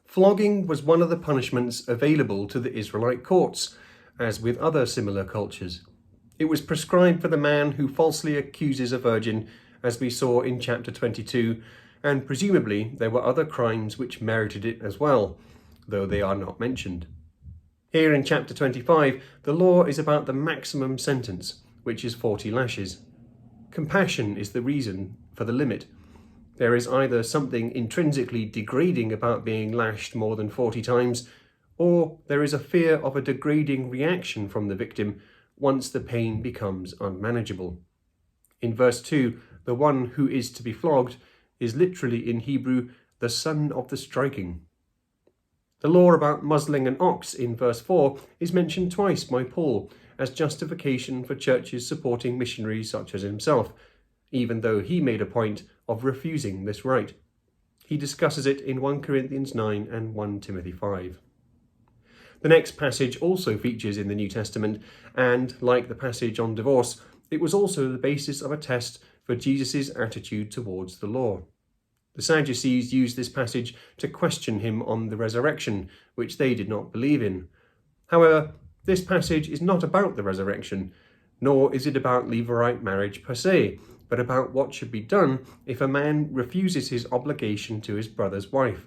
Flogging was one of the punishments available to the Israelite courts, as with other similar cultures. It was prescribed for the man who falsely accuses a virgin, as we saw in chapter 22, and presumably there were other crimes which merited it as well, though they are not mentioned. Here in chapter 25, the law is about the maximum sentence, which is 40 lashes. Compassion is the reason for the limit. There is either something intrinsically degrading about being lashed more than 40 times, or there is a fear of a degrading reaction from the victim once the pain becomes unmanageable. In verse 2, the one who is to be flogged is literally in Hebrew the son of the striking. The law about muzzling an ox in verse 4 is mentioned twice by Paul as justification for churches supporting missionaries such as himself, even though he made a point of refusing this right. He discusses it in 1 Corinthians 9 and 1 Timothy 5. The next passage also features in the New Testament, and like the passage on divorce, it was also the basis of a test for Jesus' attitude towards the law. The Sadducees used this passage to question him on the resurrection, which they did not believe in. However, this passage is not about the resurrection, nor is it about Levirate marriage per se, but about what should be done if a man refuses his obligation to his brother's wife.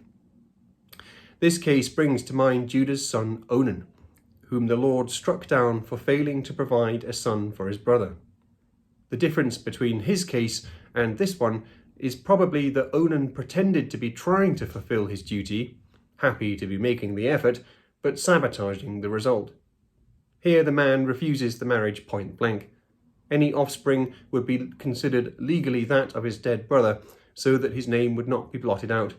This case brings to mind Judah's son Onan, whom the Lord struck down for failing to provide a son for his brother. The difference between his case and this one is probably that Onan pretended to be trying to fulfill his duty, happy to be making the effort, but sabotaging the result. Here the man refuses the marriage point blank. Any offspring would be considered legally that of his dead brother, so that his name would not be blotted out.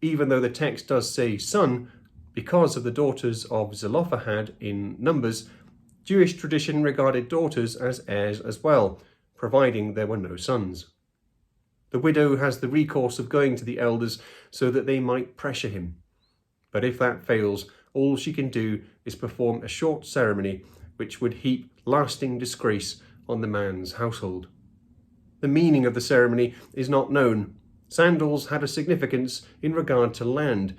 Even though the text does say son, because of the daughters of Zelophehad in Numbers, Jewish tradition regarded daughters as heirs as well, providing there were no sons. The widow has the recourse of going to the elders so that they might pressure him. But if that fails, all she can do is perform a short ceremony which would heap lasting disgrace on the man's household. The meaning of the ceremony is not known. Sandals had a significance in regard to land.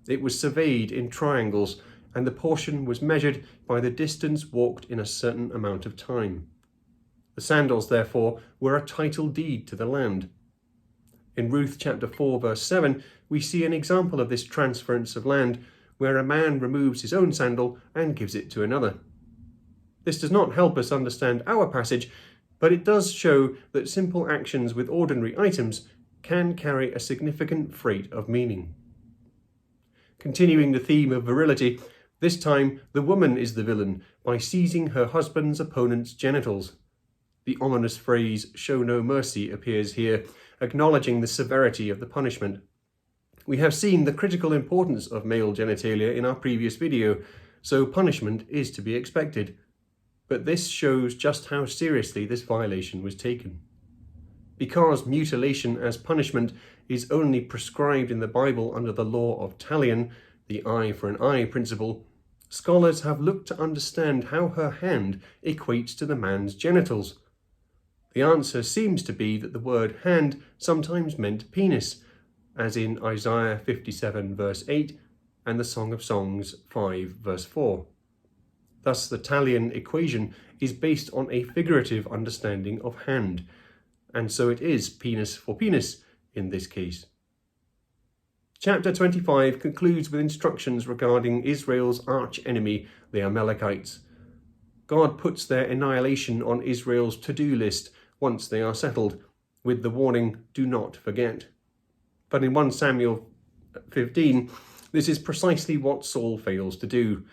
It was surveyed in triangles, and the portion was measured by the distance walked in a certain amount of time. The sandals, therefore, were a title deed to the land. In Ruth chapter 4 verse 7, we see an example of this transference of land, where a man removes his own sandal and gives it to another. This does not help us understand our passage, but it does show that simple actions with ordinary items can carry a significant freight of meaning. Continuing the theme of virility, this time the woman is the villain by seizing her husband's opponent's genitals. The ominous phrase, "show no mercy," appears here, acknowledging the severity of the punishment. We have seen the critical importance of male genitalia in our previous video, so punishment is to be expected. But this shows just how seriously this violation was taken. Because mutilation as punishment is only prescribed in the Bible under the law of talion, the eye for an eye principle, scholars have looked to understand how her hand equates to the man's genitals. The answer seems to be that the word hand sometimes meant penis, as in Isaiah 57 verse 8 and the Song of Songs 5 verse 4. Thus the talion equation is based on a figurative understanding of hand, and so it is penis for penis in this case. Chapter 25 concludes with instructions regarding Israel's arch-enemy, the Amalekites. God puts their annihilation on Israel's to-do list once they are settled, with the warning, "do not forget." But in 1 Samuel 15, this is precisely what Saul fails to do.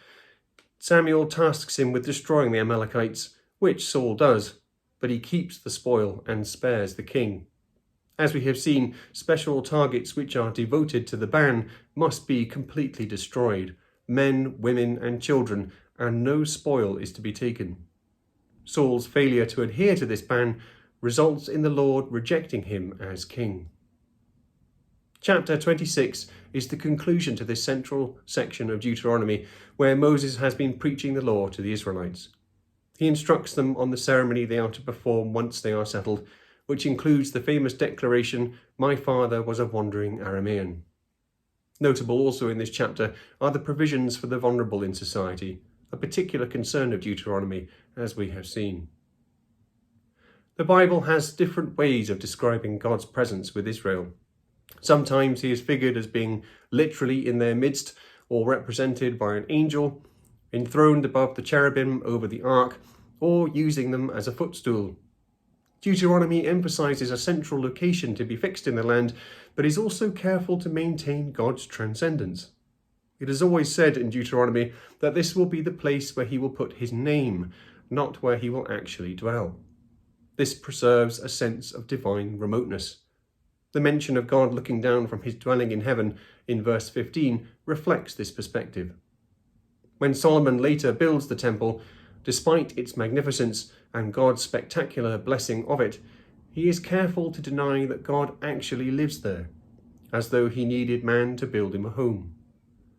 Samuel tasks him with destroying the Amalekites, which Saul does, but he keeps the spoil and spares the king. As we have seen, special targets which are devoted to the ban must be completely destroyed, men, women, and children, and no spoil is to be taken. Saul's failure to adhere to this ban results in the Lord rejecting him as king. Chapter 26 is the conclusion to this central section of Deuteronomy, where Moses has been preaching the law to the Israelites. He instructs them on the ceremony they are to perform once they are settled, which includes the famous declaration, "My father was a wandering Aramean." Notable also in this chapter are the provisions for the vulnerable in society, a particular concern of Deuteronomy, as we have seen. The Bible has different ways of describing God's presence with Israel. Sometimes he is figured as being literally in their midst or represented by an angel, enthroned above the cherubim over the ark, or using them as a footstool. Deuteronomy emphasizes a central location to be fixed in the land, but is also careful to maintain God's transcendence. It is always said in Deuteronomy that this will be the place where he will put his name, not where he will actually dwell. This preserves a sense of divine remoteness. The mention of God looking down from his dwelling in heaven in verse 15 reflects this perspective. When Solomon later builds the temple, despite its magnificence and God's spectacular blessing of it, he is careful to deny that God actually lives there, as though he needed man to build him a home.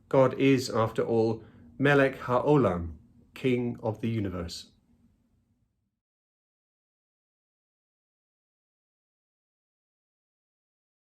God is, after all, Melech HaOlam, King of the universe.